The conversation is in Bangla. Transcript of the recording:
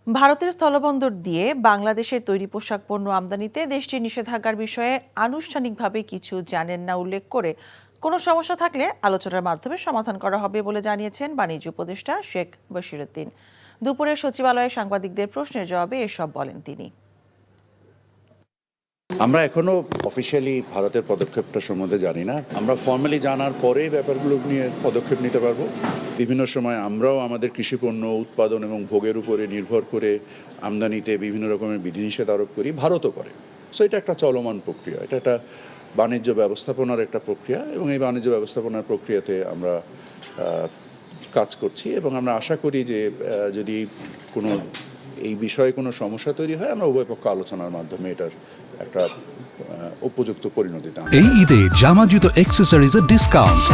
ভারতের স্থলবন্দর দিয়ে বাংলাদেশের তৈরি পোশাক পণ্য আমদানিতে দেশটির নিষেধাজ্ঞার বিষয়ে আনুষ্ঠানিকভাবে কিছু জানেন না উল্লেখ করে কোনো সমস্যা থাকলে আলোচনার মাধ্যমে সমাধান করা হবে বলে জানিয়েছেন বাণিজ্য উপদেষ্টা শেখ বশিরউদ্দিন। দুপুরে সচিবালয়ে সাংবাদিকদের প্রশ্নের জবাবে এসব বলেন তিনি। আমরা এখনো অফিসিয়ালি ভারতের পদক্ষেপটা সম্বন্ধে জানি না। আমরা ফর্মালি জানার পরেই ব্যাপারগুলো নিয়ে পদক্ষেপ নিতে পারবো। বিভিন্ন সময় আমরাও আমাদের কৃষিপণ্য উৎপাদন এবং ভোগের উপরে নির্ভর করে আমদানিতে বিভিন্ন রকমের বিধিনিষেধ আরোপ করি, ভারতও করে। সো এটা একটা চলমান প্রক্রিয়া, এটা একটা বাণিজ্য ব্যবস্থাপনার একটা প্রক্রিয়া এবং এই বাণিজ্য ব্যবস্থাপনার প্রক্রিয়াতে আমরা কাজ করছি এবং আমরা আশা করি যে যদি কোনো এই বিষয়ে কোনো সমস্যা তৈরি হয় আমরা উভয় পক্ষ আলোচনার মাধ্যমে এটার একটা উপযুক্ত পরিণতি। এই ঈদে জামা জুতো অ্যাক্সেসরিজের ডিসকাউন্ট।